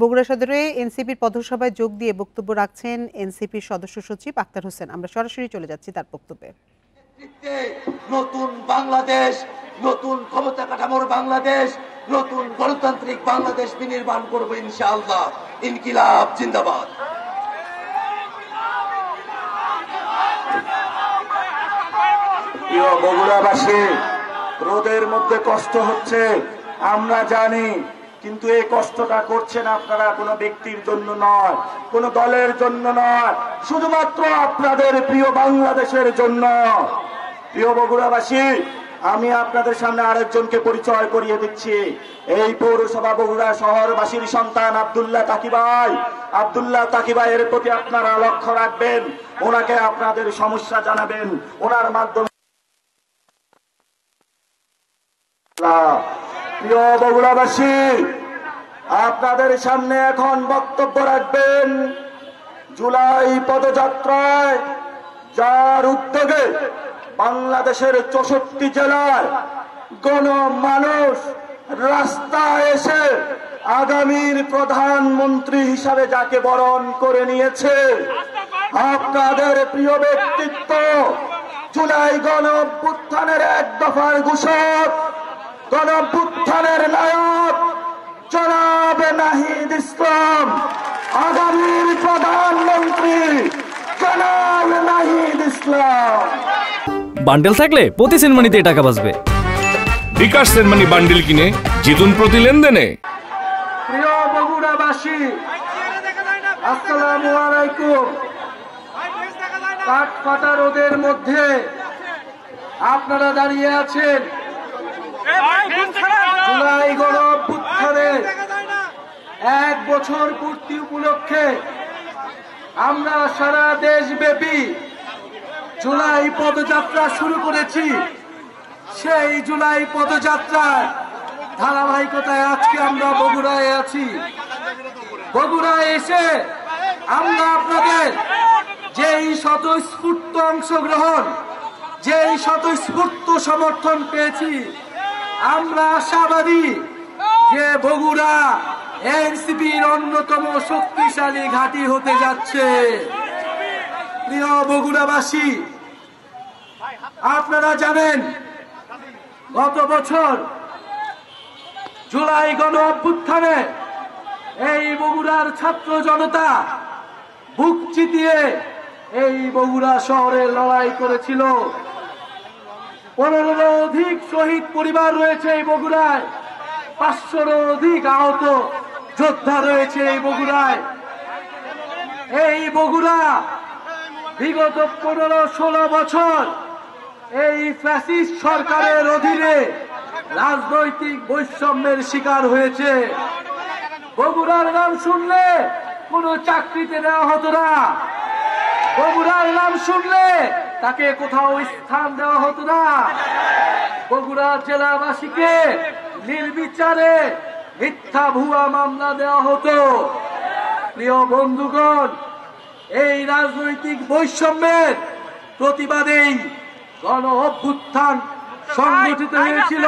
বগুড়া সদরে এনসিপির পথসভায় যোগ দিয়ে বক্তব্য রাখছেন এনসিপির সদস্য সচিব আক্তার হোসেন। আমরা সরাসরি চলে যাচ্ছি তার বক্তব্যে। নতুন বাংলাদেশ, নতুন ক্ষমতা কাঠামোর বাংলাদেশ, নতুন গণতান্ত্রিক বাংলাদেশ বিনির্মাণ করবো ইনশাআল্লাহ। ইনকিলাব জিন্দাবাদ। প্রিয় বগুড়াবাসী, রোদের মধ্যে কষ্ট হচ্ছে আমরা জানি, কিন্তু এই কষ্টটা করছেন আপনারা কোনো ব্যক্তির জন্য নয়, কোনো দলের জন্য নয়, শুধুমাত্র আপনাদের প্রিয় বাংলাদেশের জন্য। প্রিয় বগুড়াবাসী, আমি আপনাদের সামনে আরেকজনকে পরিচয় করিয়ে দিচ্ছি। এই পৌরসভা বগুড়া শহরবাসীর সন্তান আব্দুল্লাহ তাকি ভাই। আব্দুল্লাহ তাকি ভাইয়ের প্রতি আপনারা লক্ষ্য রাখবেন, ওনাকে আপনাদের সমস্যা জানাবেন, ওনার মাধ্যমে। প্রিয় বগুড়াবাসী, আপনাদের সামনে এখন বক্তব্য রাখবেন জুলাই পদযাত্রায়, যার উদ্যোগে বাংলাদেশের 64 জেলায় গণমানুষ রাস্তায় এসে আগামীর প্রধানমন্ত্রী হিসাবে যাকে বরণ করে নিয়েছে, আপনাদের প্রিয় ব্যক্তিত্ব, জুলাই গণ অভ্যুত্থানের এক দফার ঘোষক, গণ অভ্যুত্থানের নায়ক জনাব নাহিদ ইসলাম, আগামীর প্রধানমন্ত্রী জনাব নাহিদ ইসলাম। বান্ডেল থাকলে প্রতি সেনমানিতে টাকা বাঁচবে। বিকাশ সেনমানি বান্ডেল কিনে জিতুন প্রতি লেনদেনে। প্রিয় বগুড়াবাসী, আসসালামু আলাইকুম। কাঠফাটা রোদের মধ্যে আপনারা দাঁড়িয়ে আছেন জুলাই গণ অভ্যুত্থানের 1 বছর পূর্তি উপলক্ষে আমরা সারা দেশব্যাপী জুলাই পদযাত্রা শুরু করেছি। সেই জুলাই পদযাত্রার ধারাবাহিকতায় আজকে আমরা বগুড়ায় আছি। বগুড়ায় এসে আমরা আপনাদের যেই স্বতঃস্ফূর্ত অংশগ্রহণ, যেই স্বতঃস্ফূর্ত সমর্থন পেয়েছি, আমরা আশাবাদী যে বগুড়া এনসিপির অন্যতম শক্তিশালী ঘাঁটি হতে যাচ্ছে। প্রিয় বগুড়াবাসী, আপনারা জানেন গত বছর জুলাই গণ অভ্যুত্থানে এই বগুড়ার ছাত্র জনতা বুক চিতিয়ে এই বগুড়া শহরে লড়াই করেছিল। 15-র অধিক শহীদ পরিবার রয়েছে এই বগুড়ায়, 500-র অধিক আহত যোদ্ধা রয়েছে এই বগুড়ায়। এই বগুড়া বিগত 15-16 বছর এই ফ্যাসিস্ট সরকারের অধীনে রাজনৈতিক বৈষম্যের শিকার হয়েছে। বগুড়ার নাম শুনলে কোনো চাকরিতে দেওয়া হতো না, বগুড়ার নাম শুনলে তাকে কোথাও স্থান দেওয়া হতো না, বগুড়া জেলাবাসীকে নির্বিচারে মিথ্যা ভুয়া মামলা দেওয়া হতো। প্রিয় বন্ধুগণ, এই রাজনৈতিক বৈষম্যের প্রতিবাদেই গণ অভ্যুত্থান সংগঠিত হয়েছিল।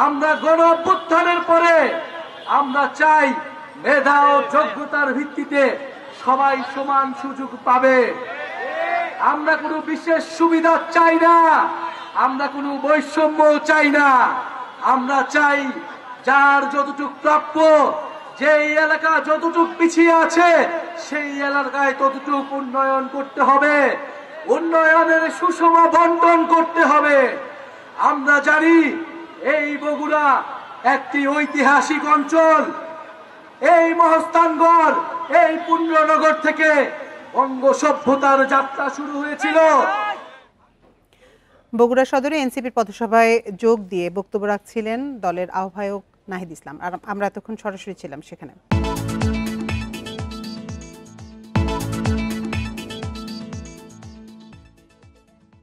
আমরা গণ অভ্যুত্থানের পরে আমরা চাই মেধা ও যোগ্যতার ভিত্তিতে সবাই সমান সুযোগ পাবে। আমরা কোনো বিশেষ সুবিধা চাই না, আমরা কোনো বৈষম্য চাই না। আমরা চাই যার যতটুক প্রাপ্য, যেই এলাকা যতটুক পিছিয়ে আছে সেই এলাকায় ততটুক উন্নয়ন করতে হবে, উন্নয়নের সুষম বন্টন করতে হবে। আমরা জানি এই বগুড়া একটি ঐতিহাসিক অঞ্চল। এই মহস্থানগড়, এই পুণ্যনগর থেকে বঙ্গ সভ্যতার যাত্রা শুরু হয়েছিল। বগুড়া সদরে এনসিপির পথসভায় যোগ দিয়ে বক্তব্য রাখছিলেন দলের আহ্বায়ক নাহিদ ইসলাম। আর আমরা এতক্ষণ সরাসরি ছিলাম সেখানে।